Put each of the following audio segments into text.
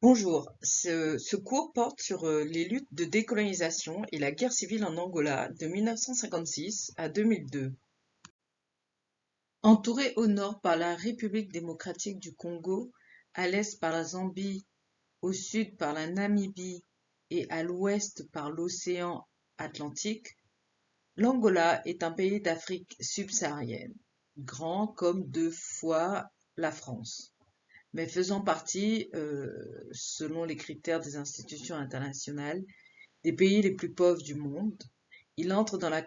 Bonjour, ce cours porte sur les luttes de décolonisation et la guerre civile en Angola de 1956 à 2002. Entouré au nord par la République démocratique du Congo, à l'est par la Zambie, au sud par la Namibie et à l'ouest par l'océan Atlantique, l'Angola est un pays d'Afrique subsaharienne, grand comme 2 fois la France, mais faisant partie, selon les critères des institutions internationales, des pays les plus pauvres du monde. Il entre dans la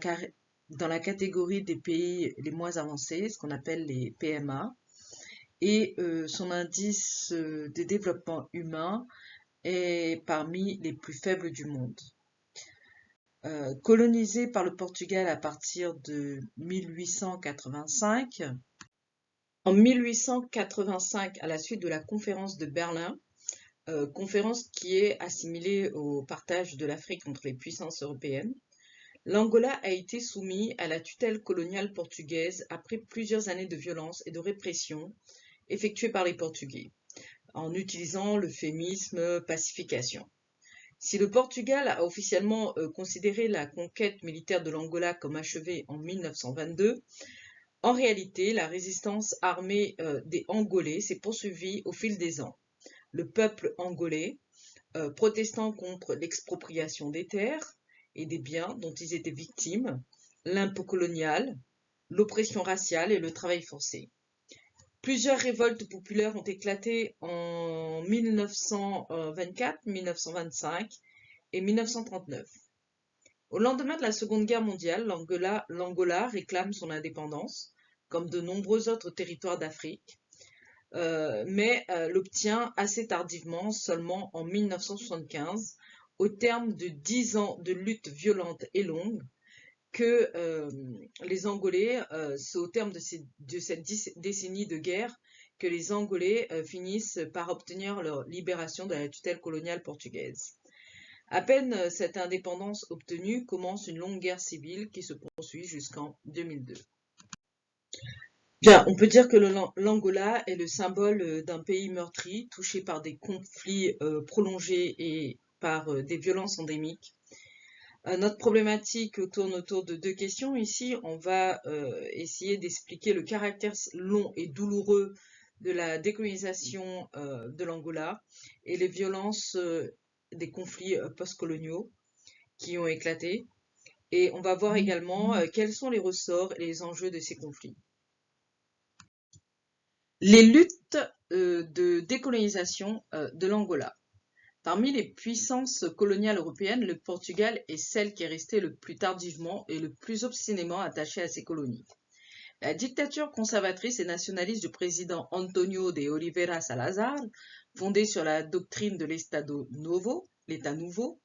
catégorie des pays les moins avancés, ce qu'on appelle les PMA, et son indice de développement humain est parmi les plus faibles du monde. Colonisé par le Portugal à partir de 1885, en 1885, à la suite de la conférence de Berlin, conférence qui est assimilée au partage de l'Afrique entre les puissances européennes, l'Angola a été soumis à la tutelle coloniale portugaise après plusieurs années de violence et de répression effectuées par les Portugais, en utilisant l'euphémisme pacification. Si le Portugal a officiellement considéré la conquête militaire de l'Angola comme achevée en 1922, en réalité, la résistance armée des Angolais s'est poursuivie au fil des ans. Le peuple angolais, protestant contre l'expropriation des terres et des biens dont ils étaient victimes, l'impôt colonial, l'oppression raciale et le travail forcé. Plusieurs révoltes populaires ont éclaté en 1924, 1925 et 1939. Au lendemain de la Seconde Guerre mondiale, l'Angola réclame son indépendance, comme de nombreux autres territoires d'Afrique, mais l'obtient assez tardivement, seulement en 1975, au terme de 10 ans de lutte violente et longue, que les Angolais, c'est au terme de cette décennie de guerre que les Angolais finissent par obtenir leur libération de la tutelle coloniale portugaise. À peine cette indépendance obtenue, commence une longue guerre civile qui se poursuit jusqu'en 2002. Bien, on peut dire que l'Angola est le symbole d'un pays meurtri, touché par des conflits prolongés et par des violences endémiques. Notre problématique tourne autour de 2 questions. Ici, on va essayer d'expliquer le caractère long et douloureux de la décolonisation de l'Angola et les violences des conflits postcoloniaux qui ont éclaté. Et on va voir également quels sont les ressorts et les enjeux de ces conflits. Les luttes de décolonisation de l'Angola. Parmi les puissances coloniales européennes, le Portugal est celle qui est restée le plus tardivement et le plus obstinément attachée à ses colonies. La dictature conservatrice et nationaliste du président Antonio de Oliveira Salazar, fondée sur la doctrine de l'Estado Novo, l'État nouveau,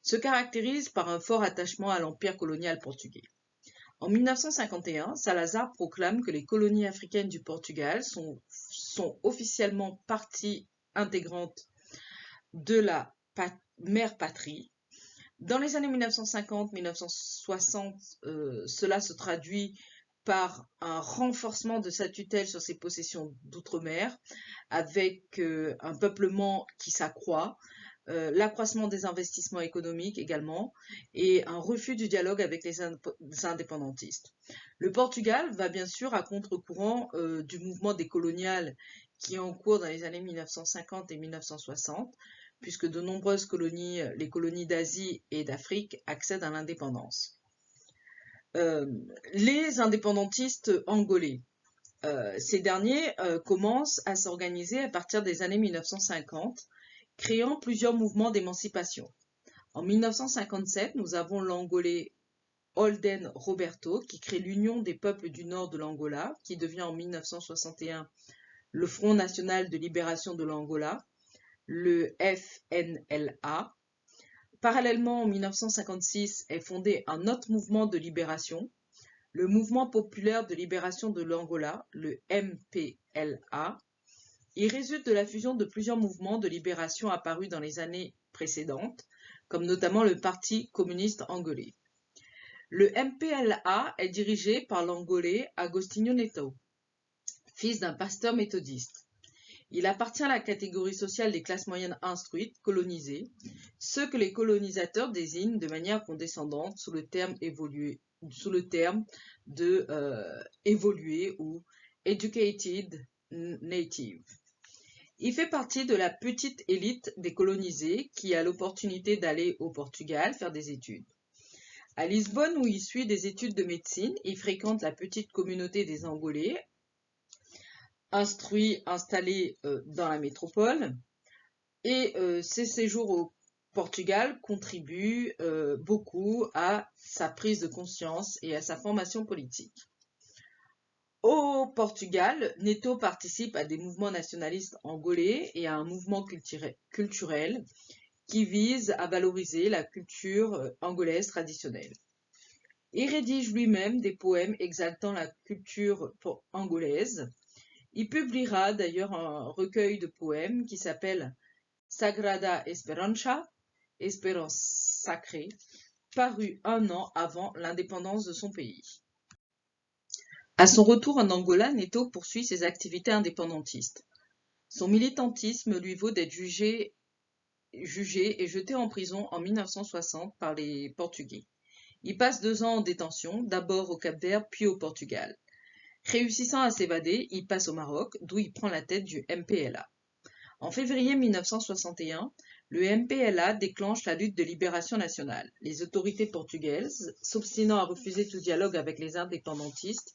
se caractérise par un fort attachement à l'empire colonial portugais. En 1951, Salazar proclame que les colonies africaines du Portugal sont officiellement partie intégrante de la mère patrie. Dans les années 1950-1960, cela se traduit par un renforcement de sa tutelle sur ses possessions d'outre-mer, avec un peuplement qui s'accroît, l'accroissement des investissements économiques également, et un refus du dialogue avec les indépendantistes. Le Portugal va bien sûr à contre-courant du mouvement décolonial qui est en cours dans les années 1950 et 1960, puisque de nombreuses colonies, les colonies d'Asie et d'Afrique, accèdent à l'indépendance. Les indépendantistes angolais, ces derniers commencent à s'organiser à partir des années 1950, créant plusieurs mouvements d'émancipation. En 1957, nous avons l'Angolais Holden Roberto qui crée l'Union des peuples du nord de l'Angola, qui devient en 1961 le Front national de libération de l'Angola, le FNLA. Parallèlement, en 1956, est fondé un autre mouvement de libération, le Mouvement populaire de libération de l'Angola, le MPLA. Il résulte de la fusion de plusieurs mouvements de libération apparus dans les années précédentes, comme notamment le Parti communiste angolais. Le MPLA est dirigé par l'Angolais Agostinho Neto, fils d'un pasteur méthodiste. Il appartient à la catégorie sociale des classes moyennes instruites, colonisées, ceux que les colonisateurs désignent de manière condescendante sous le terme de évolué ou educated native. Il fait partie de la petite élite des colonisés qui a l'opportunité d'aller au Portugal faire des études. À Lisbonne, où il suit des études de médecine, il fréquente la petite communauté des Angolais, installés dans la métropole, et ses séjours au Portugal contribuent beaucoup à sa prise de conscience et à sa formation politique. Au Portugal, Neto participe à des mouvements nationalistes angolais et à un mouvement culturel qui vise à valoriser la culture angolaise traditionnelle. Il rédige lui-même des poèmes exaltant la culture angolaise. Il publiera d'ailleurs un recueil de poèmes qui s'appelle Sagrada Esperança, Espérance sacrée, paru un an avant l'indépendance de son pays. À son retour en Angola, Neto poursuit ses activités indépendantistes. Son militantisme lui vaut d'être jugé et jeté en prison en 1960 par les Portugais. Il passe 2 ans en détention, d'abord au Cap-Vert puis au Portugal. Réussissant à s'évader, il passe au Maroc, d'où il prend la tête du MPLA. En février 1961, le MPLA déclenche la lutte de libération nationale. Les autorités portugaises, s'obstinant à refuser tout dialogue avec les indépendantistes,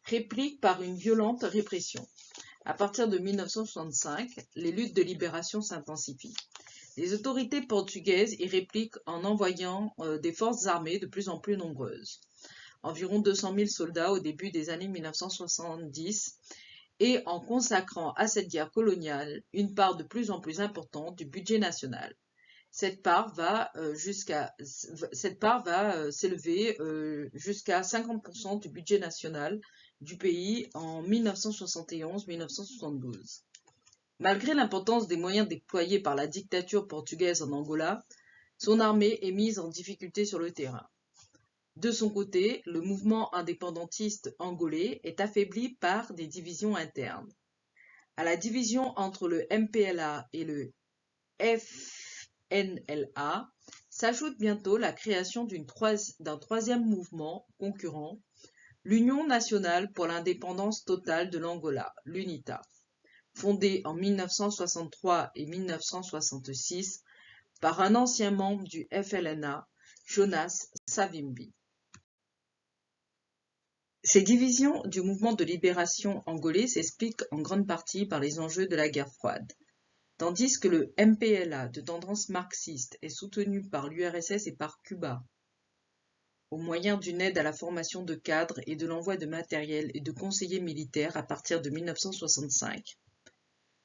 répliquent par une violente répression. À partir de 1965, les luttes de libération s'intensifient. Les autorités portugaises y répliquent en envoyant des forces armées de plus en plus nombreuses, environ 200 000 soldats au début des années 1970, et en consacrant à cette guerre coloniale une part de plus en plus importante du budget national. Cette part va s'élever jusqu'à 50% du budget national du pays en 1971-1972. Malgré l'importance des moyens déployés par la dictature portugaise en Angola, son armée est mise en difficulté sur le terrain. De son côté, le mouvement indépendantiste angolais est affaibli par des divisions internes. À la division entre le MPLA et le FNLA s'ajoute bientôt la création d'un troisième mouvement concurrent, l'Union nationale pour l'indépendance totale de l'Angola, l'UNITA, fondée en 1963 et 1966 par un ancien membre du FLNA, Jonas Savimbi. Ces divisions du mouvement de libération angolais s'expliquent en grande partie par les enjeux de la guerre froide. Tandis que le MPLA de tendance marxiste est soutenu par l'URSS et par Cuba, au moyen d'une aide à la formation de cadres et de l'envoi de matériel et de conseillers militaires à partir de 1965.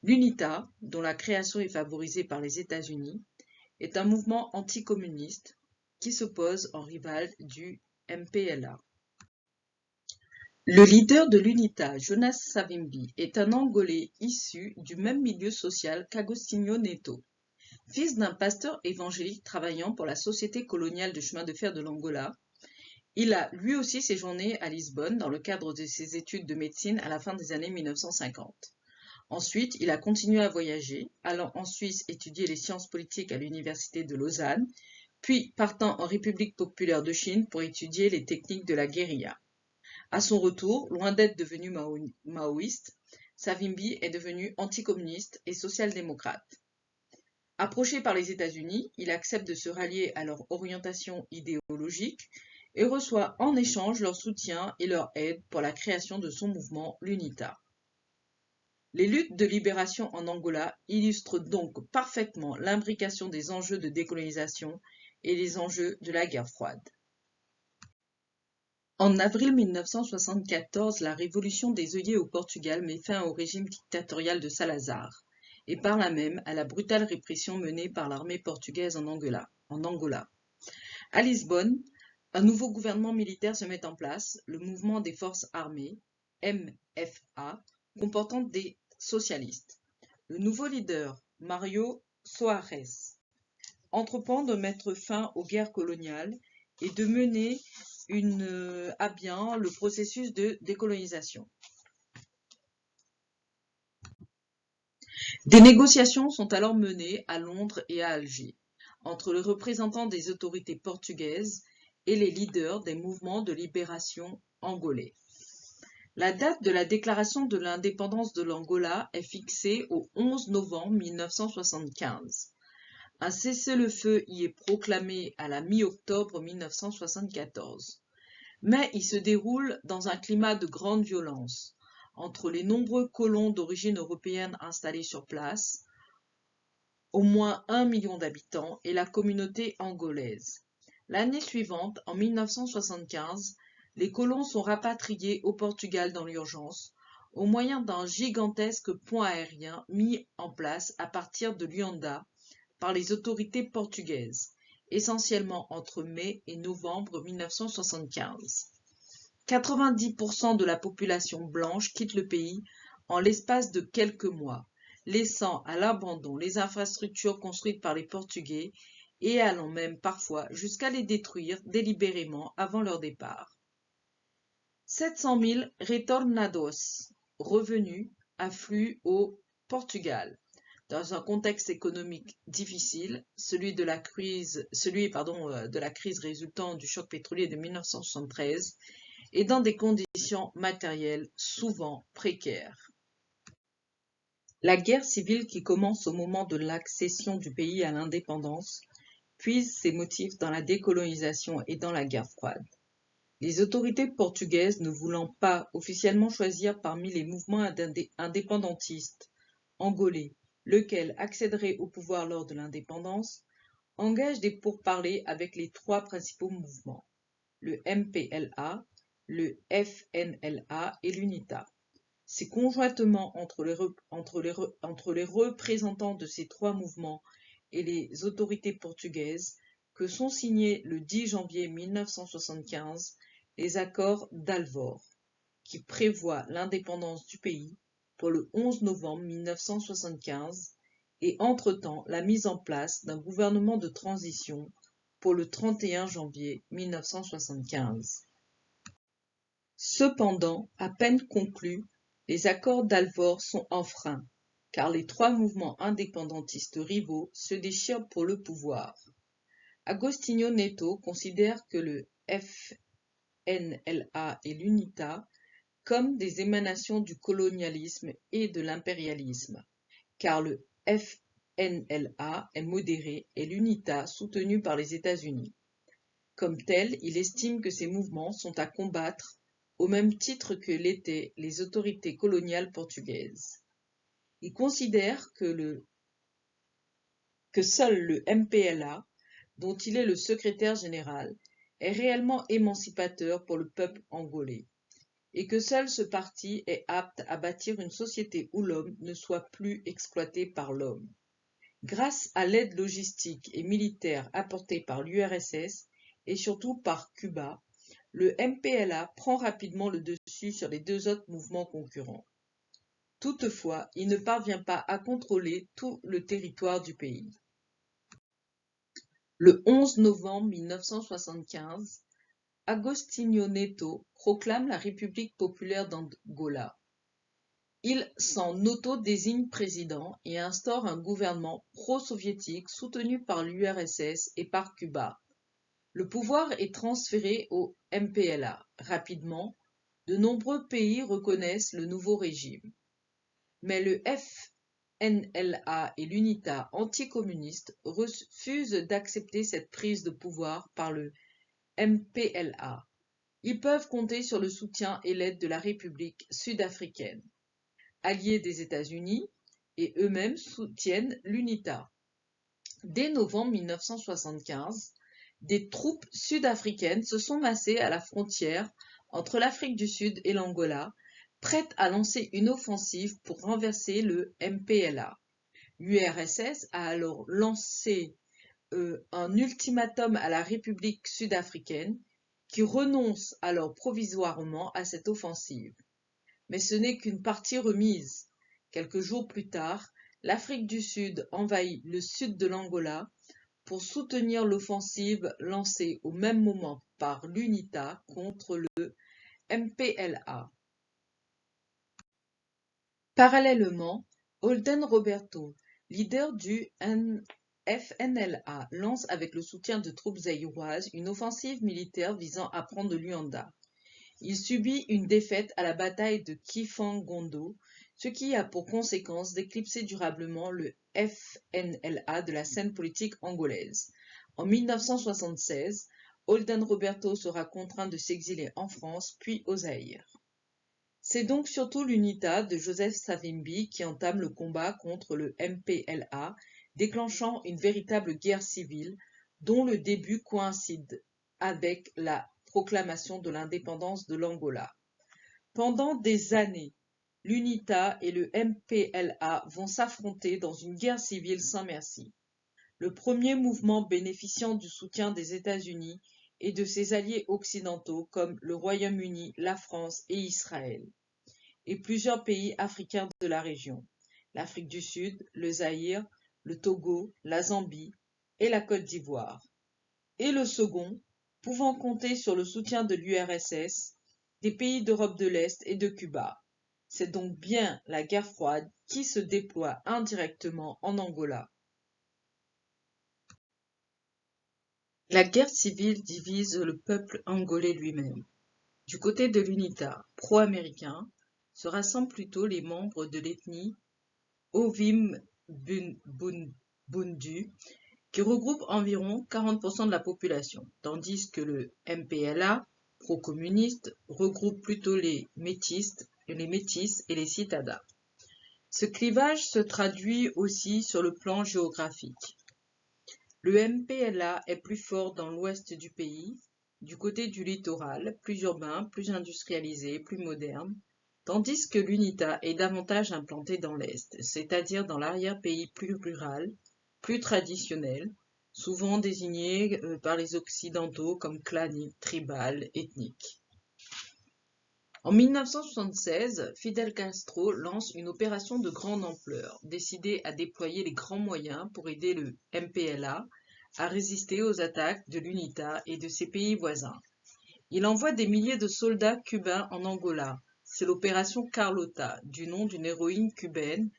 L'UNITA, dont la création est favorisée par les États-Unis, est un mouvement anticommuniste qui s'oppose en rival du MPLA. Le leader de l'UNITA, Jonas Savimbi, est un Angolais issu du même milieu social qu'Agostinho Neto. Fils d'un pasteur évangélique travaillant pour la Société coloniale de chemin de fer de l'Angola, il a lui aussi séjourné à Lisbonne dans le cadre de ses études de médecine à la fin des années 1950. Ensuite, il a continué à voyager, allant en Suisse étudier les sciences politiques à l'université de Lausanne, puis partant en République populaire de Chine pour étudier les techniques de la guérilla. À son retour, loin d'être devenu maoïste, Savimbi est devenu anticommuniste et social-démocrate. Approché par les États-Unis, il accepte de se rallier à leur orientation idéologique et reçoit en échange leur soutien et leur aide pour la création de son mouvement, l'UNITA. Les luttes de libération en Angola illustrent donc parfaitement l'imbrication des enjeux de décolonisation et les enjeux de la guerre froide. En avril 1974, la révolution des œillets au Portugal met fin au régime dictatorial de Salazar, et par là même à la brutale répression menée par l'armée portugaise en Angola. À Lisbonne, un nouveau gouvernement militaire se met en place, le Mouvement des Forces Armées, MFA, comportant des socialistes. Le nouveau leader, Mário Soares, entreprend de mettre fin aux guerres coloniales et de mener à bien le processus de décolonisation. Des négociations sont alors menées à Londres et à Alger, entre les représentants des autorités portugaises et les leaders des mouvements de libération angolais. La date de la déclaration de l'indépendance de l'Angola est fixée au 11 novembre 1975. Un cessez-le-feu y est proclamé à la mi-octobre 1974. Mais il se déroule dans un climat de grande violence entre les nombreux colons d'origine européenne installés sur place, au moins 1 million d'habitants, et la communauté angolaise. L'année suivante, en 1975, les colons sont rapatriés au Portugal dans l'urgence, au moyen d'un gigantesque pont aérien mis en place à partir de Luanda par les autorités portugaises, essentiellement entre mai et novembre 1975. 90% de la population blanche quitte le pays en l'espace de quelques mois, laissant à l'abandon les infrastructures construites par les Portugais et allant même parfois jusqu'à les détruire délibérément avant leur départ. 700 000 retornados, revenus, affluent au Portugal. Dans un contexte économique difficile, celui de la crise résultant du choc pétrolier de 1973, et dans des conditions matérielles souvent précaires. La guerre civile qui commence au moment de l'accession du pays à l'indépendance puise ses motifs dans la décolonisation et dans la guerre froide. Les autorités portugaises, ne voulant pas officiellement choisir parmi les mouvements indépendantistes angolais lequel accéderait au pouvoir lors de l'indépendance, engagent des pourparlers avec les trois principaux mouvements, le MPLA, le FNLA et l'UNITA. C'est conjointement entre les représentants de ces trois mouvements et les autorités portugaises que sont signés le 10 janvier 1975 les accords d'Alvor, qui prévoient l'indépendance du pays pour le 11 novembre 1975 et entre-temps la mise en place d'un gouvernement de transition pour le 31 janvier 1975. Cependant, à peine conclus, les accords d'Alvor sont enfreints, car les trois mouvements indépendantistes rivaux se déchirent pour le pouvoir. Agostinho Neto considère que le FNLA et l'UNITA comme des émanations du colonialisme et de l'impérialisme, car le FNLA est modéré et l'UNITA soutenu par les États-Unis. Comme tel, il estime que ces mouvements sont à combattre au même titre que l'étaient les autorités coloniales portugaises. Il considère que seul le MPLA, dont il est le secrétaire général, est réellement émancipateur pour le peuple angolais, et que seul ce parti est apte à bâtir une société où l'homme ne soit plus exploité par l'homme. Grâce à l'aide logistique et militaire apportée par l'URSS et surtout par Cuba, le MPLA prend rapidement le dessus sur les deux autres mouvements concurrents. Toutefois, il ne parvient pas à contrôler tout le territoire du pays. Le 11 novembre 1975, Agostinho Neto proclame la République populaire d'Angola. Il s'en auto-désigne président et instaure un gouvernement pro-soviétique soutenu par l'URSS et par Cuba. Le pouvoir est transféré au MPLA. Rapidement, de nombreux pays reconnaissent le nouveau régime. Mais le FNLA et l'UNITA anticommuniste refusent d'accepter cette prise de pouvoir par le MPLA. Ils peuvent compter sur le soutien et l'aide de la République sud-africaine, alliés des États-Unis, et eux-mêmes soutiennent l'UNITA. Dès novembre 1975, des troupes sud-africaines se sont massées à la frontière entre l'Afrique du Sud et l'Angola, prêtes à lancer une offensive pour renverser le MPLA. L'URSS a alors lancé un ultimatum à la République sud-africaine qui renonce alors provisoirement à cette offensive. Mais ce n'est qu'une partie remise. Quelques jours plus tard, l'Afrique du Sud envahit le sud de l'Angola pour soutenir l'offensive lancée au même moment par l'UNITA contre le MPLA. Parallèlement, Holden Roberto, leader du FNLA, lance avec le soutien de troupes zaïroises une offensive militaire visant à prendre Luanda. Il subit une défaite à la bataille de Kifang-Gondo, ce qui a pour conséquence d'éclipser durablement le FNLA de la scène politique angolaise. En 1976, Holden Roberto sera contraint de s'exiler en France puis au Zaïre. C'est donc surtout l'UNITA de Joseph Savimbi qui entame le combat contre le MPLA, déclenchant une véritable guerre civile dont le début coïncide avec la proclamation de l'indépendance de l'Angola. Pendant des années, l'UNITA et le MPLA vont s'affronter dans une guerre civile sans merci. Le premier mouvement bénéficiant du soutien des États-Unis et de ses alliés occidentaux comme le Royaume-Uni, la France et Israël, et plusieurs pays africains de la région, l'Afrique du Sud, le Zaïre, le Togo, la Zambie et la Côte d'Ivoire. Et le second, pouvant compter sur le soutien de l'URSS, des pays d'Europe de l'Est et de Cuba. C'est donc bien la guerre froide qui se déploie indirectement en Angola. La guerre civile divise le peuple angolais lui-même. Du côté de l'UNITA, pro-américain, se rassemblent plutôt les membres de l'ethnie Ovim-Bundu, qui regroupe environ 40% de la population, tandis que le MPLA, pro-communiste, regroupe plutôt les métis et les citadins. Ce clivage se traduit aussi sur le plan géographique. Le MPLA est plus fort dans l'ouest du pays, du côté du littoral, plus urbain, plus industrialisé, plus moderne, tandis que l'UNITA est davantage implantée dans l'est, c'est-à-dire dans l'arrière-pays plus rural, plus traditionnel, souvent désigné par les Occidentaux comme clanique, tribal, ethnique. En 1976, Fidel Castro lance une opération de grande ampleur, décidée à déployer les grands moyens pour aider le MPLA à résister aux attaques de l'UNITA et de ses pays voisins. Il envoie des milliers de soldats cubains en Angola. C'est l'opération Carlota, du nom d'une héroïne cubaine,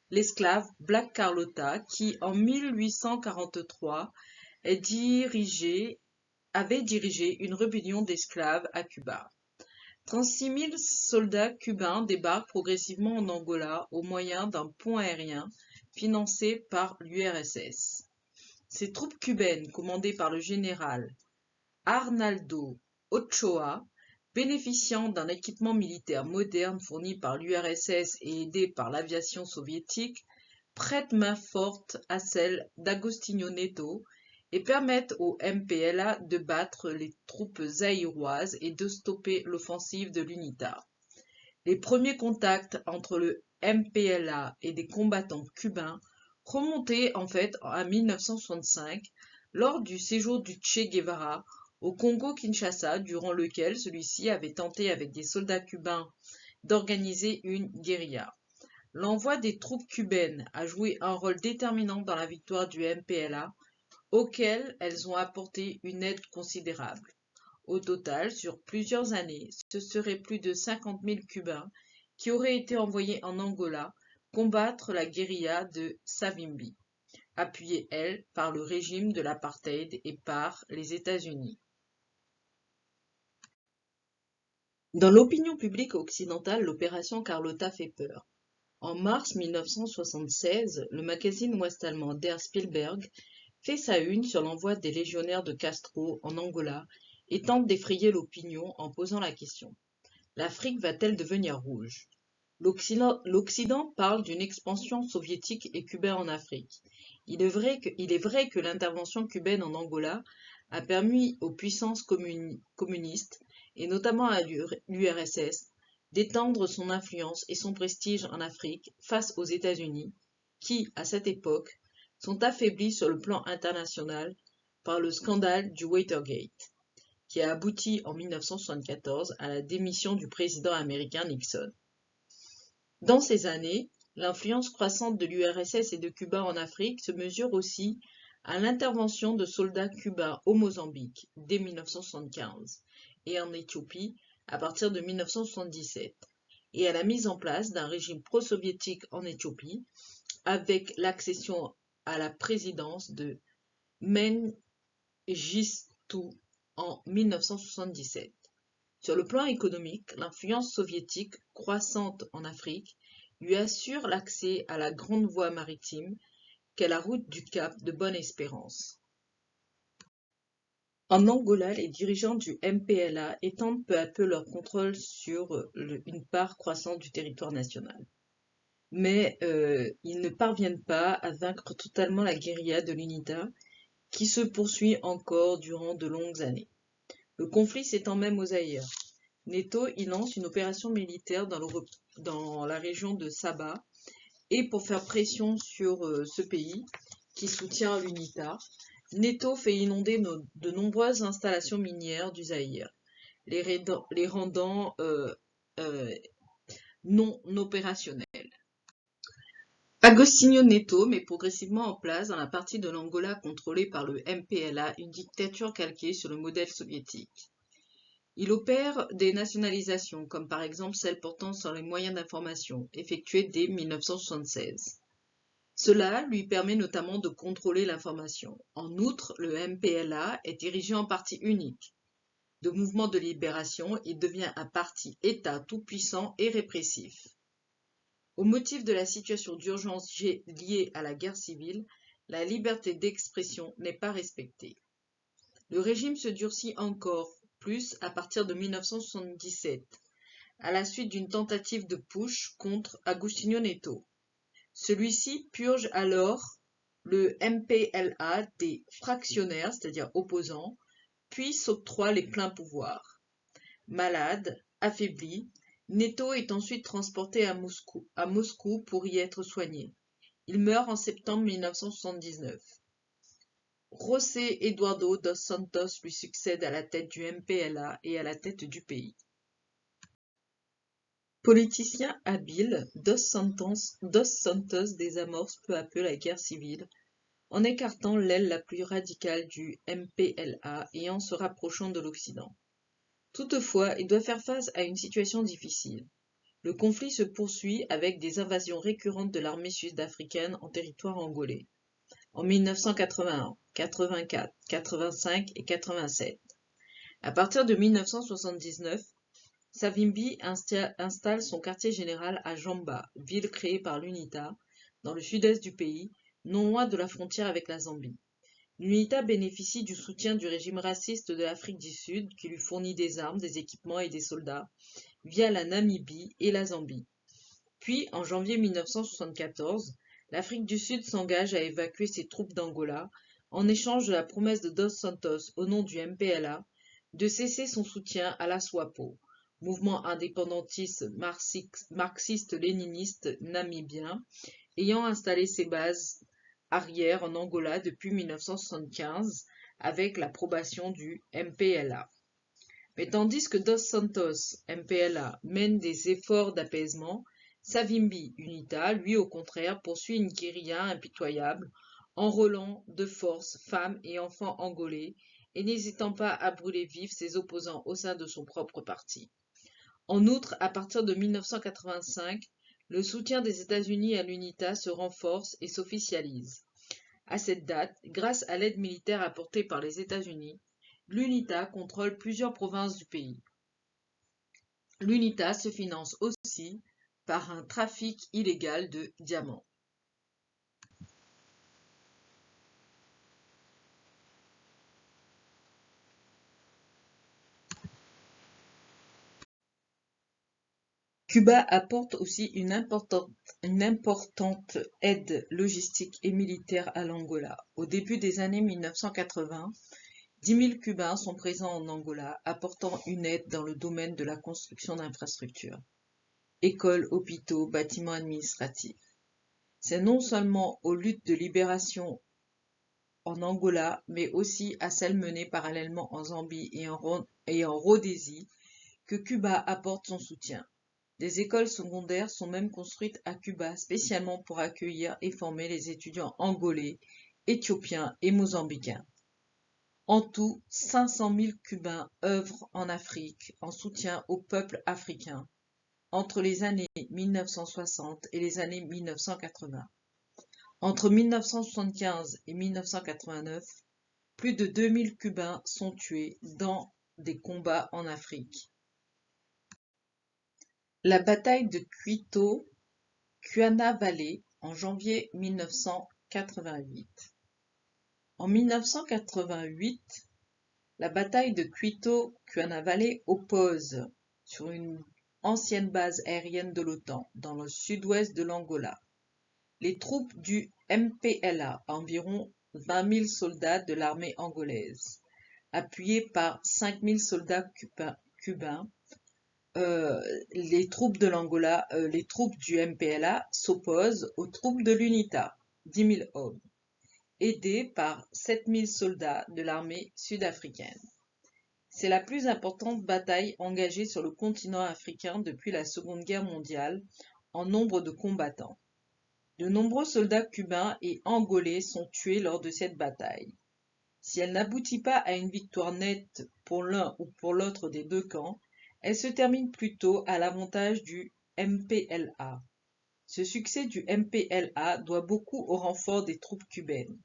l'esclave Black Carlota, qui en 1843 avait dirigé une rébellion d'esclaves à Cuba. 36 000 soldats cubains débarquent progressivement en Angola au moyen d'un pont aérien financé par l'URSS. Ces troupes cubaines, commandées par le général Arnaldo Ochoa, bénéficiant d'un équipement militaire moderne fourni par l'URSS et aidé par l'aviation soviétique, prêtent main forte à celle d'Agostinho Neto et permettent au MPLA de battre les troupes zaïroises et de stopper l'offensive de l'UNITA. Les premiers contacts entre le MPLA et des combattants cubains remontaient en fait à 1965 lors du séjour du Che Guevara au Congo-Kinshasa, durant lequel celui-ci avait tenté avec des soldats cubains d'organiser une guérilla. L'envoi des troupes cubaines a joué un rôle déterminant dans la victoire du MPLA, auquel elles ont apporté une aide considérable. Au total, sur plusieurs années, ce seraient plus de 50 000 Cubains qui auraient été envoyés en Angola combattre la guérilla de Savimbi, appuyée, elle, par le régime de l'apartheid et par les États-Unis. Dans l'opinion publique occidentale, l'opération Carlota fait peur. En mars 1976, le magazine ouest-allemand Der Spielberg fait sa une sur l'envoi des légionnaires de Castro en Angola et tente d'effrayer l'opinion en posant la question: l'Afrique va-t-elle devenir rouge? L'Occident parle d'une expansion soviétique et cubaine en Afrique. Il est vrai que l'intervention cubaine en Angola a permis aux puissances communistes, et notamment à l'URSS, d'étendre son influence et son prestige en Afrique face aux États-Unis, qui, à cette époque, sont affaiblis sur le plan international par le scandale du Watergate, qui a abouti en 1974 à la démission du président américain Nixon. Dans ces années, l'influence croissante de l'URSS et de Cuba en Afrique se mesure aussi à l'intervention de soldats cubains au Mozambique dès 1975 et en Éthiopie à partir de 1977. et à la mise en place d'un régime pro-soviétique en Éthiopie avec l'accession à la présidence de Mengistu en 1977. Sur le plan économique, l'influence soviétique croissante en Afrique lui assure l'accès à la grande voie maritime qu'est la route du Cap de Bonne-Espérance. En Angola, les dirigeants du MPLA étendent peu à peu leur contrôle sur une part croissante du territoire national. Mais ils ne parviennent pas à vaincre totalement la guérilla de l'UNITA, qui se poursuit encore durant de longues années. Le conflit s'étend même aux Zaïre. Neto y lance une opération militaire dans la région de Saba, et pour faire pression sur ce pays, qui soutient l'UNITA, Neto fait inonder de nombreuses installations minières du Zaïre, les rendant non opérationnelles. Agostinho Neto met progressivement en place dans la partie de l'Angola contrôlée par le MPLA une dictature calquée sur le modèle soviétique. Il opère des nationalisations, comme par exemple celle portant sur les moyens d'information, effectuées dès 1976. Cela lui permet notamment de contrôler l'information. En outre, le MPLA est dirigé en parti unique. De mouvement de libération, il devient un parti État tout-puissant et répressif. Au motif de la situation d'urgence liée à la guerre civile, la liberté d'expression n'est pas respectée. Le régime se durcit encore plus à partir de 1977, à la suite d'une tentative de putsch contre Agostinho Neto. Celui-ci purge alors le MPLA des fractionnaires, c'est-à-dire opposants, puis s'octroie les pleins pouvoirs. Malade, affaibli, Neto est ensuite transporté à Moscou pour y être soigné. Il meurt en septembre 1979. José Eduardo dos Santos lui succède à la tête du MPLA et à la tête du pays. Politicien habile, dos Santos désamorce peu à peu la guerre civile en écartant l'aile la plus radicale du MPLA et en se rapprochant de l'Occident. Toutefois, il doit faire face à une situation difficile. Le conflit se poursuit avec des invasions récurrentes de l'armée sud-africaine en territoire angolais. En 1981, 84, 85 et 87. À partir de 1979, Savimbi installe son quartier général à Jamba, ville créée par l'UNITA, dans le sud-est du pays, non loin de la frontière avec la Zambie. L'UNITA bénéficie du soutien du régime raciste de l'Afrique du Sud qui lui fournit des armes, des équipements et des soldats via la Namibie et la Zambie. Puis, en janvier 1974, l'Afrique du Sud s'engage à évacuer ses troupes d'Angola en échange de la promesse de Dos Santos au nom du MPLA de cesser son soutien à la SWAPO, mouvement indépendantiste marxiste-léniniste namibien, ayant installé ses bases arrière en Angola depuis 1975 avec l'approbation du MPLA. Mais tandis que Dos Santos, MPLA, mène des efforts d'apaisement, Savimbi, UNITA, lui au contraire, poursuit une guérilla impitoyable, enrôlant de force femmes et enfants angolais et n'hésitant pas à brûler vifs ses opposants au sein de son propre parti. En outre, à partir de 1985, le soutien des États-Unis à l'UNITA se renforce et s'officialise. À cette date, grâce à l'aide militaire apportée par les États-Unis, l'UNITA contrôle plusieurs provinces du pays. L'UNITA se finance aussi par un trafic illégal de diamants. Cuba apporte aussi une importante aide logistique et militaire à l'Angola. Au début des années 1980, 10 000 Cubains sont présents en Angola, apportant une aide dans le domaine de la construction d'infrastructures, écoles, hôpitaux, bâtiments administratifs. C'est non seulement aux luttes de libération en Angola, mais aussi à celles menées parallèlement en Zambie et en Rhodésie, que Cuba apporte son soutien. Des écoles secondaires sont même construites à Cuba spécialement pour accueillir et former les étudiants angolais, éthiopiens et mozambicains. En tout, 500 000 Cubains œuvrent en Afrique en soutien au peuple africain. entre les années 1960 et les années 1980. Entre 1975 et 1989, plus de 2000 Cubains sont tués dans des combats en Afrique. La bataille de Cuito-Cuanavale en janvier 1988. En 1988, la bataille de Cuito-Cuanavale oppose sur une ancienne base aérienne de l'OTAN dans le sud-ouest de l'Angola les troupes du MPLA, environ 20 000 soldats de l'armée angolaise, appuyés par 5 000 soldats cubains. Les troupes de l'Angola, les troupes du MPLA s'opposent aux troupes de l'UNITA, 10 000 hommes, aidés par 7 000 soldats de l'armée sud-africaine. C'est la plus importante bataille engagée sur le continent africain depuis la Seconde Guerre mondiale en nombre de combattants. De nombreux soldats cubains et angolais sont tués lors de cette bataille. Si elle n'aboutit pas à une victoire nette pour l'un ou pour l'autre des deux camps, elle se termine plutôt à l'avantage du MPLA. Ce succès du MPLA doit beaucoup au renfort des troupes cubaines.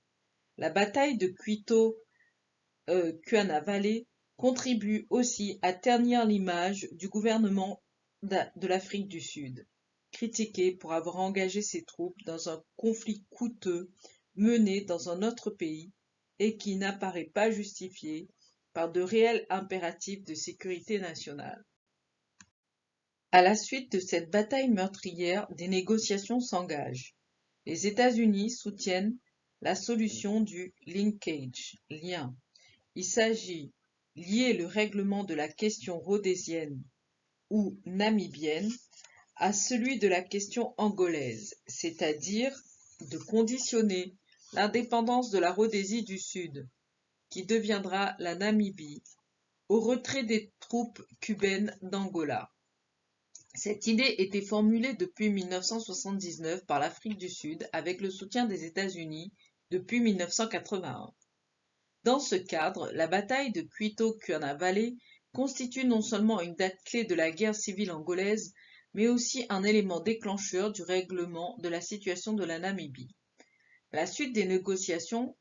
La bataille de Cuito-Cuanavale contribue aussi à ternir l'image du gouvernement de l'Afrique du Sud, critiqué pour avoir engagé ses troupes dans un conflit coûteux mené dans un autre pays et qui n'apparaît pas justifié par de réels impératifs de sécurité nationale. À la suite de cette bataille meurtrière, des négociations s'engagent. Les États-Unis soutiennent la solution du linkage, lien. Il s'agit lier le règlement de la question rhodésienne ou namibienne à celui de la question angolaise, c'est-à-dire de conditionner l'indépendance de la Rhodésie du Sud, qui deviendra la Namibie, au retrait des troupes cubaines d'Angola. Cette idée était formulée depuis 1979 par l'Afrique du Sud avec le soutien des États-Unis depuis 1981. Dans ce cadre, la bataille de Cuito-Cuanavale constitue non seulement une date clé de la guerre civile angolaise, mais aussi un élément déclencheur du règlement de la situation de la Namibie. À la suite des négociations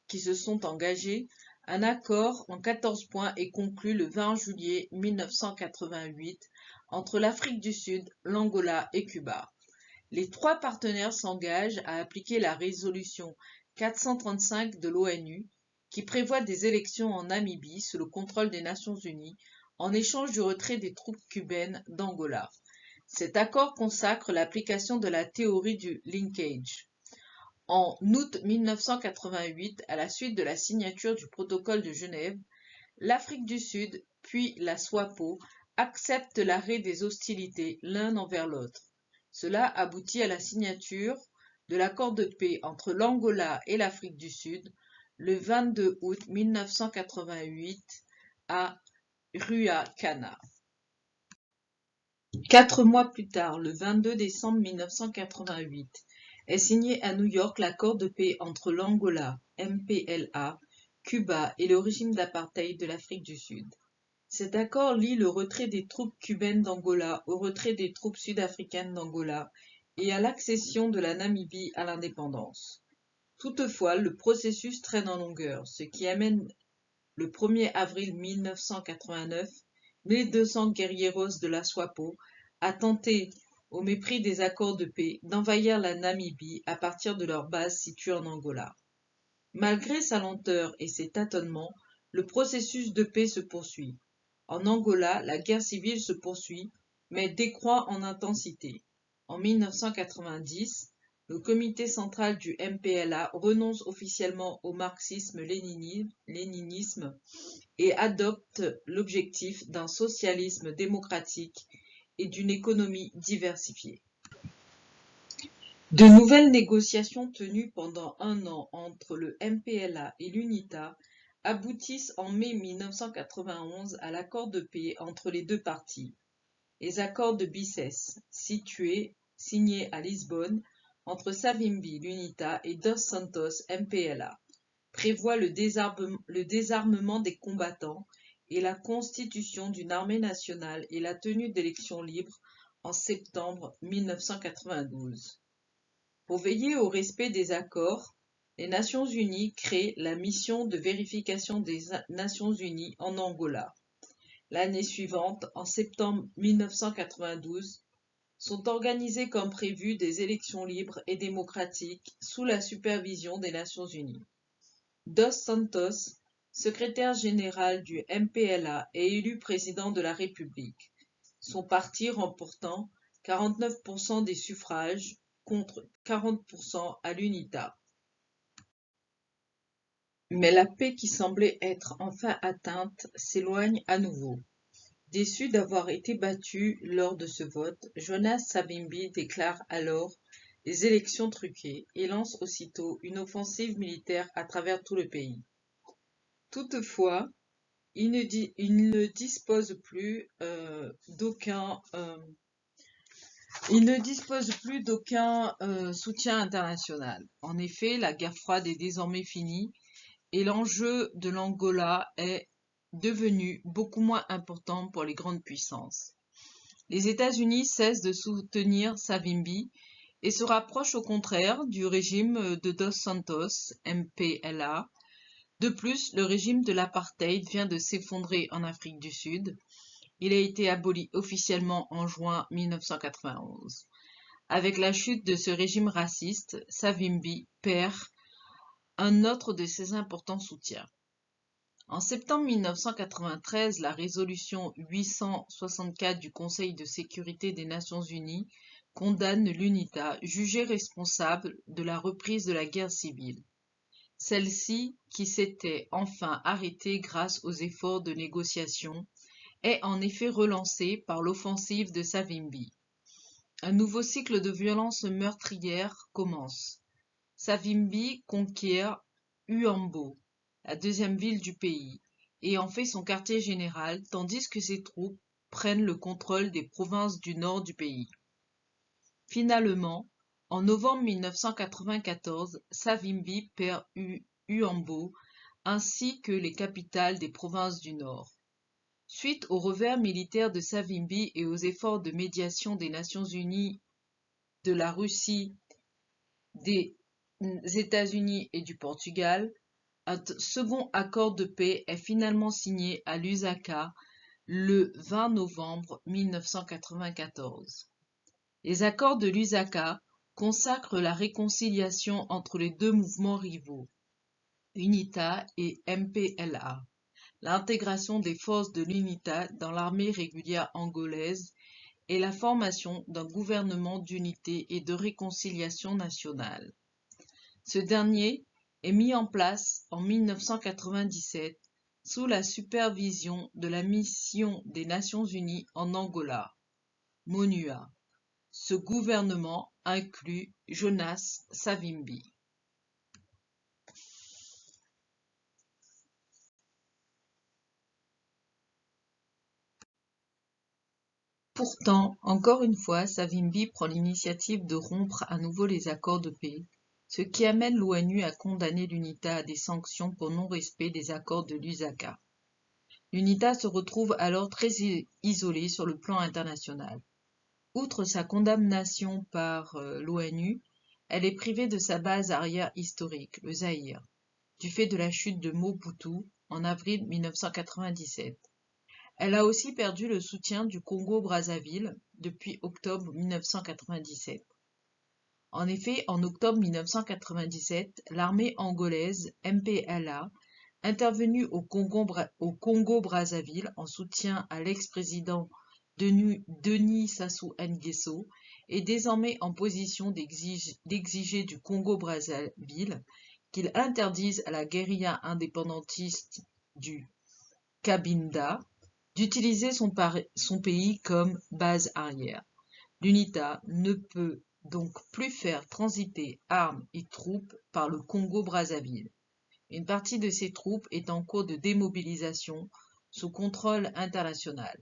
qui se sont engagées, un accord en 14 points est conclu le 20 juillet 1988 entre l'Afrique du Sud, l'Angola et Cuba. Les trois partenaires s'engagent à appliquer la résolution 435 de l'ONU qui prévoit des élections en Namibie sous le contrôle des Nations Unies en échange du retrait des troupes cubaines d'Angola. Cet accord consacre l'application de la théorie du linkage. En août 1988, à la suite de la signature du protocole de Genève, l'Afrique du Sud puis la SWAPO acceptent l'arrêt des hostilités l'un envers l'autre. Cela aboutit à la signature de l'accord de paix entre l'Angola et l'Afrique du Sud le 22 août 1988 à Ruacana. 4 mois plus tard, le 22 décembre 1988, est signé à New York l'accord de paix entre l'Angola, MPLA, Cuba et le régime d'apartheid de l'Afrique du Sud. Cet accord lie le retrait des troupes cubaines d'Angola au retrait des troupes sud-africaines d'Angola et à l'accession de la Namibie à l'indépendance. Toutefois, le processus traîne en longueur, ce qui amène le 1er avril 1989 les 200 guerrieros de la SWAPO à tenter, au mépris des accords de paix, d'envahir la Namibie à partir de leur base située en Angola. Malgré sa lenteur et ses tâtonnements, le processus de paix se poursuit. En Angola, la guerre civile se poursuit, mais décroît en intensité. En 1990, le comité central du MPLA renonce officiellement au marxisme-léninisme et adopte l'objectif d'un socialisme démocratique et d'une économie diversifiée. De nouvelles négociations tenues pendant un an entre le MPLA et l'UNITA aboutissent en mai 1991 à l'accord de paix entre les deux parties. Les accords de Bicès, signés à Lisbonne entre Savimbi, l'UNITA, et Dos Santos, MPLA, prévoient le désarmement des combattants et la constitution d'une armée nationale et la tenue d'élections libres en septembre 1992. Pour veiller au respect des accords, les Nations unies créent la mission de vérification des Nations unies en Angola. L'année suivante, en septembre 1992, sont organisées comme prévu des élections libres et démocratiques sous la supervision des Nations unies. Dos Santos, secrétaire général du MPLA, est élu président de la République, son parti remportant 49% des suffrages contre 40% à l'UNITA. Mais la paix qui semblait être enfin atteinte s'éloigne à nouveau. Déçu d'avoir été battu lors de ce vote, Jonas Savimbi déclare alors les élections truquées et lance aussitôt une offensive militaire à travers tout le pays. Toutefois, il ne dispose plus d'aucun soutien international. En effet, la guerre froide est désormais finie et l'enjeu de l'Angola est devenu beaucoup moins important pour les grandes puissances. Les États-Unis cessent de soutenir Savimbi et se rapprochent au contraire du régime de Dos Santos, MPLA. De plus, le régime de l'apartheid vient de s'effondrer en Afrique du Sud. Il a été aboli officiellement en juin 1991. Avec la chute de ce régime raciste, Savimbi perd un autre de ses importants soutiens. En septembre 1993, la résolution 864 du Conseil de sécurité des Nations unies condamne l'UNITA, jugée responsable de la reprise de la guerre civile. Celle-ci, qui s'était enfin arrêtée grâce aux efforts de négociation, est en effet relancée par l'offensive de Savimbi. Un nouveau cycle de violences meurtrières commence. Savimbi conquiert Huambo, la deuxième ville du pays, et en fait son quartier général, tandis que ses troupes prennent le contrôle des provinces du nord du pays. Finalement, en novembre 1994, Savimbi perd Huambo ainsi que les capitales des provinces du nord. Suite au revers militaire de Savimbi et aux efforts de médiation des Nations unies, de la Russie, des États-Unis et du Portugal, un second accord de paix est finalement signé à Lusaka le 20 novembre 1994. Les accords de Lusaka consacrent la réconciliation entre les deux mouvements rivaux, UNITA et MPLA, l'intégration des forces de l'UNITA dans l'armée régulière angolaise et la formation d'un gouvernement d'unité et de réconciliation nationale. Ce dernier est mis en place en 1997 sous la supervision de la mission des Nations unies en Angola, MONUA. Ce gouvernement inclut Jonas Savimbi. Pourtant, encore une fois, Savimbi prend l'initiative de rompre à nouveau les accords de paix, ce qui amène l'ONU à condamner l'UNITA à des sanctions pour non-respect des accords de Lusaka. L'UNITA se retrouve alors très isolée sur le plan international. Outre sa condamnation par l'ONU, elle est privée de sa base arrière historique, le Zaïre, du fait de la chute de Mobutu en avril 1997. Elle a aussi perdu le soutien du Congo-Brazzaville depuis octobre 1997. En effet, en octobre 1997, l'armée angolaise MPLA, intervenue au Congo-Brazzaville en soutien à l'ex-président Denis Sassou Nguesso, est désormais en position d'exiger du Congo-Brazzaville qu'il interdise à la guérilla indépendantiste du Cabinda d'utiliser son pays comme base arrière. L'UNITA ne peut donc plus faire transiter armes et troupes par le Congo-Brazzaville. Une partie de ces troupes est en cours de démobilisation sous contrôle international.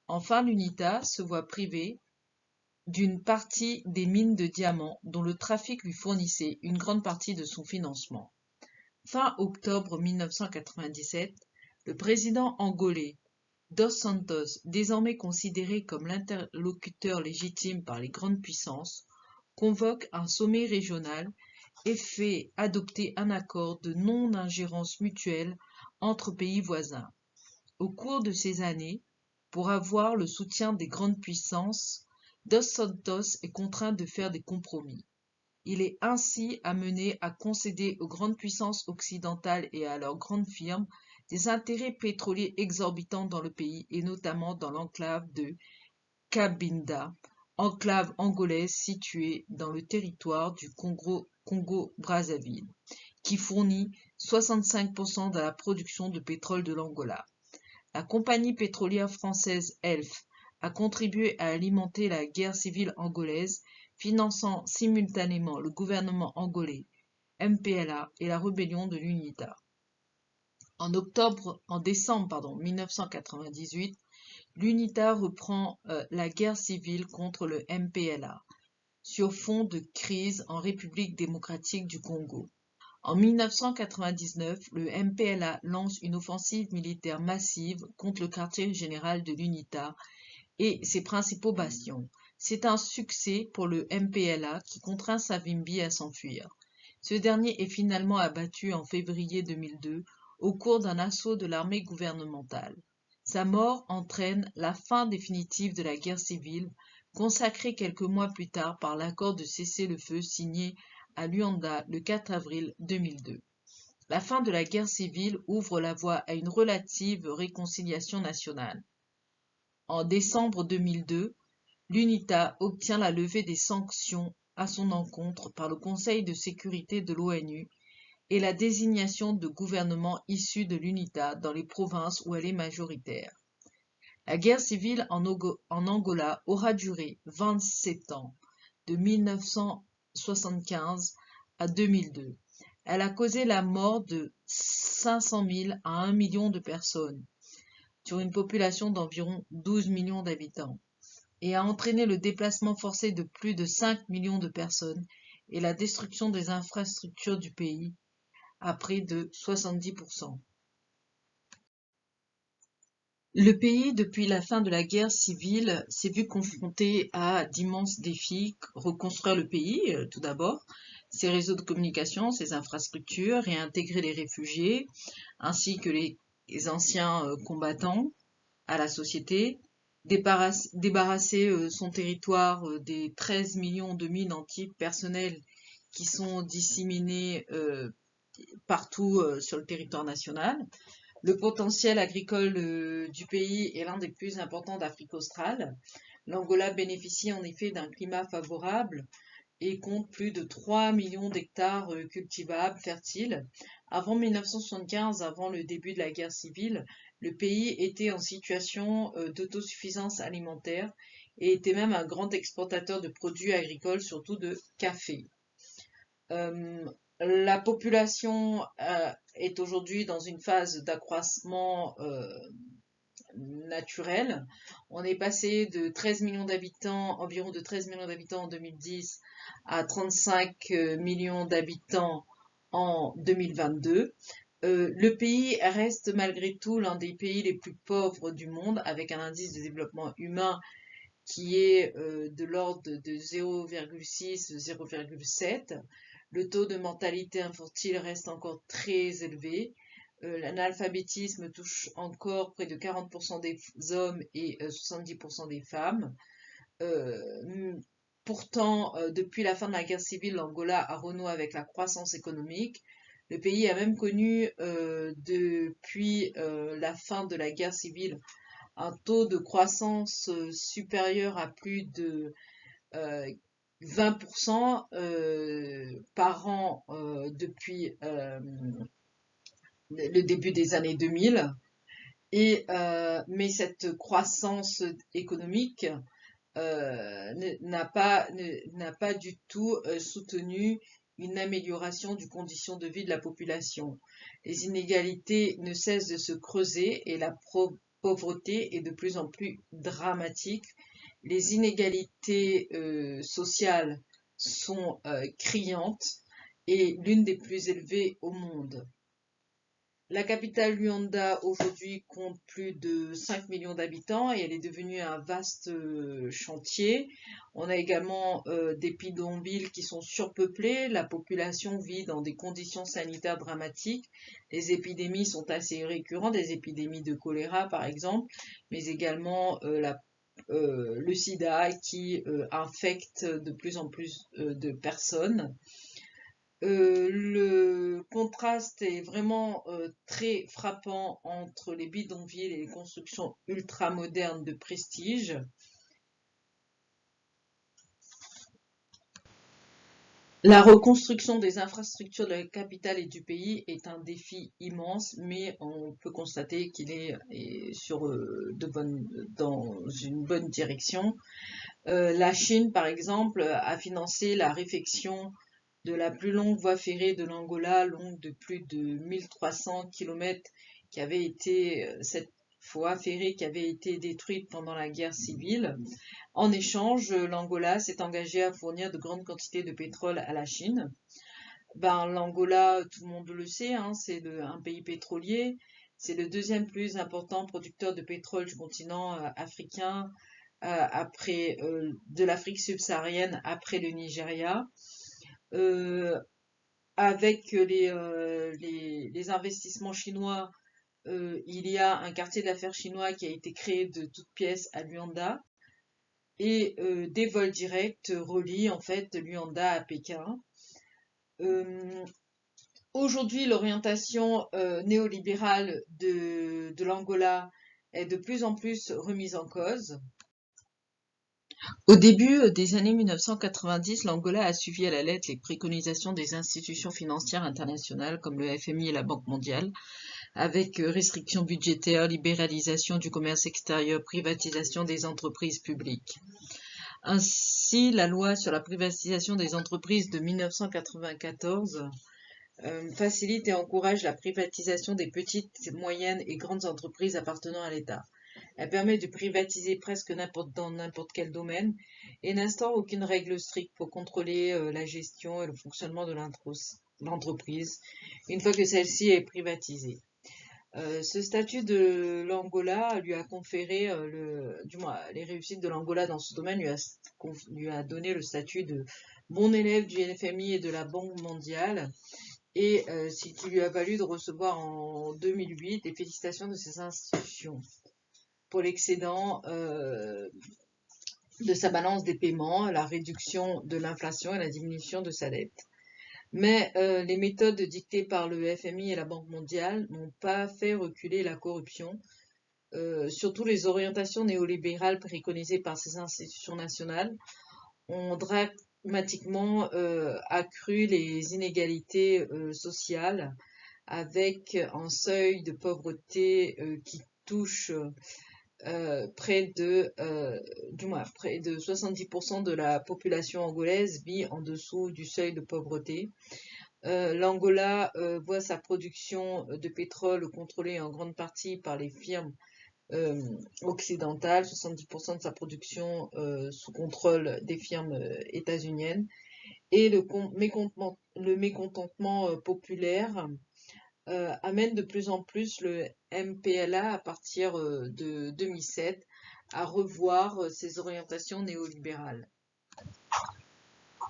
Enfin, l'UNITA se voit privée d'une partie des mines de diamants dont le trafic lui fournissait une grande partie de son financement. Fin octobre 1997, le président angolais Dos Santos, désormais considéré comme l'interlocuteur légitime par les grandes puissances, convoque un sommet régional et fait adopter un accord de non-ingérence mutuelle entre pays voisins. Au cours de ces années, pour avoir le soutien des grandes puissances, Dos Santos est contraint de faire des compromis. Il est ainsi amené à concéder aux grandes puissances occidentales et à leurs grandes firmes des intérêts pétroliers exorbitants dans le pays et notamment dans l'enclave de Cabinda, enclave angolaise située dans le territoire du Congo-Brazzaville, qui fournit 65% de la production de pétrole de l'Angola. La compagnie pétrolière française Elf a contribué à alimenter la guerre civile angolaise, finançant simultanément le gouvernement angolais, MPLA, et la rébellion de l'UNITA. En décembre 1998, l'UNITA reprend la guerre civile contre le MPLA, sur fond de crise en République démocratique du Congo. En 1999, le MPLA lance une offensive militaire massive contre le quartier général de l'UNITA et ses principaux bastions. C'est un succès pour le MPLA qui contraint Savimbi à s'enfuir. Ce dernier est finalement abattu en février 2002 au cours d'un assaut de l'armée gouvernementale. Sa mort entraîne la fin définitive de la guerre civile, consacrée quelques mois plus tard par l'accord de cessez-le-feu signé à Luanda le 4 avril 2002. La fin de la guerre civile ouvre la voie à une relative réconciliation nationale. En décembre 2002, l'UNITA obtient la levée des sanctions à son encontre par le Conseil de sécurité de l'ONU et la désignation de gouvernements issus de l'UNITA dans les provinces où elle est majoritaire. La guerre civile en Angola aura duré 27 ans, de 1975 à 2002. Elle a causé la mort de 500 000 à 1 million de personnes, sur une population d'environ 12 millions d'habitants, et a entraîné le déplacement forcé de plus de 5 millions de personnes et la destruction des infrastructures du pays à près de 70%. Le pays, depuis la fin de la guerre civile, s'est vu confronté à d'immenses défis. Reconstruire le pays, tout d'abord, ses réseaux de communication, ses infrastructures, réintégrer les réfugiés, ainsi que les anciens combattants à la société, débarrasser son territoire des 13 millions de mines antipersonnelles qui sont disséminées partout sur le territoire national. Le potentiel agricole du pays est l'un des plus importants d'Afrique australe. L'Angola bénéficie en effet d'un climat favorable et compte plus de 3 millions d'hectares cultivables, fertiles. Avant 1975, avant le début de la guerre civile, le pays était en situation d'autosuffisance alimentaire et était même un grand exportateur de produits agricoles, surtout de café. La population est aujourd'hui dans une phase d'accroissement naturel. On est passé de 13 millions d'habitants, environ de 13 millions d'habitants en 2010 à 35 millions d'habitants en 2022. Le pays reste malgré tout l'un des pays les plus pauvres du monde, avec un indice de développement humain qui est de l'ordre de 0,6-0,7. Le taux de mortalité infantile reste encore très élevé. L'analphabétisme touche encore près de 40% des hommes et 70% des femmes. Pourtant, depuis la fin de la guerre civile, l'Angola a renoué avec la croissance économique. Le pays a même connu, depuis la fin de la guerre civile, un taux de croissance supérieur à plus de 20% par an depuis le début des années 2000. Mais cette croissance économique n'a pas du tout soutenu une amélioration du condition de vie de la population. Les inégalités ne cessent de se creuser et la pauvreté est de plus en plus dramatique. Les inégalités sociales sont criantes et l'une des plus élevées au monde. La capitale Luanda aujourd'hui compte plus de 5 millions d'habitants et elle est devenue un vaste chantier. On a également des bidonvilles qui sont surpeuplés, la population vit dans des conditions sanitaires dramatiques, les épidémies sont assez récurrentes, des épidémies de choléra par exemple, mais également le sida qui infecte de plus en plus de personnes. Le contraste est vraiment très frappant entre les bidonvilles et les constructions ultramodernes de prestige. La reconstruction des infrastructures de la capitale et du pays est un défi immense, mais on peut constater qu'il est dans une bonne direction. La Chine, par exemple, a financé la réfection de la plus longue voie ferrée de l'Angola, longue de plus de 1300 km, cette voie ferrée qui avait été détruite pendant la guerre civile. En échange, l'Angola s'est engagé à fournir de grandes quantités de pétrole à la Chine. L'Angola, tout le monde le sait, hein, c'est un pays pétrolier. C'est le deuxième plus important producteur de pétrole du continent africain, après de l'Afrique subsaharienne après le Nigeria. Avec les investissements chinois, il y a un quartier d'affaires chinois qui a été créé de toutes pièces à Luanda et des vols directs relient en fait Luanda à Pékin. Aujourd'hui, l'orientation néolibérale de l'Angola est de plus en plus remise en cause. Au début des années 1990, l'Angola a suivi à la lettre les préconisations des institutions financières internationales comme le FMI et la Banque mondiale, avec restrictions budgétaires, libéralisation du commerce extérieur, privatisation des entreprises publiques. Ainsi, la loi sur la privatisation des entreprises de 1994 facilite et encourage la privatisation des petites, moyennes et grandes entreprises appartenant à l'État. Elle permet de privatiser presque dans n'importe quel domaine et n'instaure aucune règle stricte pour contrôler la gestion et le fonctionnement de l'entreprise une fois que celle-ci est privatisée. Ce statut de l'Angola lui a conféré, du moins les réussites de l'Angola dans ce domaine lui a donné le statut de bon élève du FMI et de la Banque mondiale, et ce qui lui a valu de recevoir en 2008 des félicitations de ces institutions pour l'excédent de sa balance des paiements, la réduction de l'inflation et la diminution de sa dette. Mais les méthodes dictées par le FMI et la Banque mondiale n'ont pas fait reculer la corruption. Surtout les orientations néolibérales préconisées par ces institutions nationales ont dramatiquement accru les inégalités sociales, avec un seuil de pauvreté qui touche près de 70% de la population angolaise vit en dessous du seuil de pauvreté. L'Angola voit sa production de pétrole contrôlée en grande partie par les firmes occidentales, 70% de sa production sous contrôle des firmes états-uniennes, et le mécontentement populaire amène de plus en plus le MPLA à partir de 2007 à revoir ses orientations néolibérales.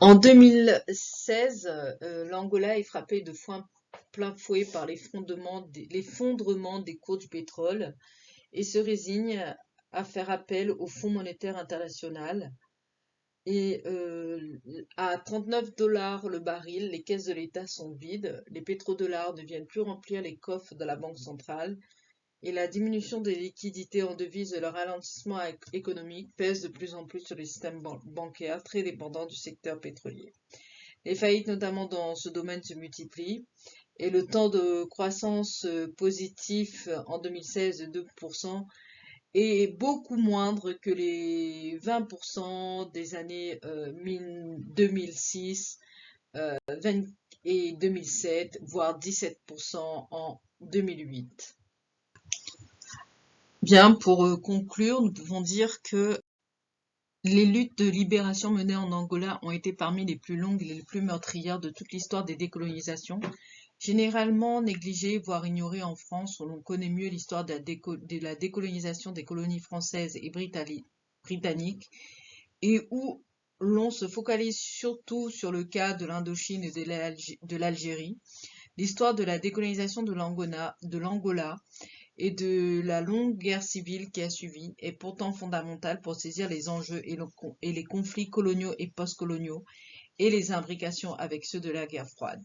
En 2016, l'Angola est frappé de plein fouet par l'effondrement des cours du pétrole et se résigne à faire appel au Fonds monétaire international. Et à 39 $ le baril, les caisses de l'État sont vides, les pétrodollars ne viennent plus remplir les coffres de la Banque centrale, et la diminution des liquidités en devises et le ralentissement économique pèsent de plus en plus sur les systèmes bancaires très dépendants du secteur pétrolier. Les faillites, notamment dans ce domaine, se multiplient, et le temps de croissance positif en 2016 de 2% est beaucoup moindre que les 20% des années 2006 et 2007, voire 17% en 2008. Bien, pour conclure, nous pouvons dire que les luttes de libération menées en Angola ont été parmi les plus longues et les plus meurtrières de toute l'histoire des décolonisations, Généralement négligée, voire ignorée en France, où l'on connaît mieux l'histoire de la décolonisation des colonies françaises et britanniques, et où l'on se focalise surtout sur le cas de l'Indochine et de l'Algérie, l'histoire de la décolonisation de l'Angola et de la longue guerre civile qui a suivi est pourtant fondamentale pour saisir les enjeux et les conflits coloniaux et postcoloniaux et les imbrications avec ceux de la guerre froide.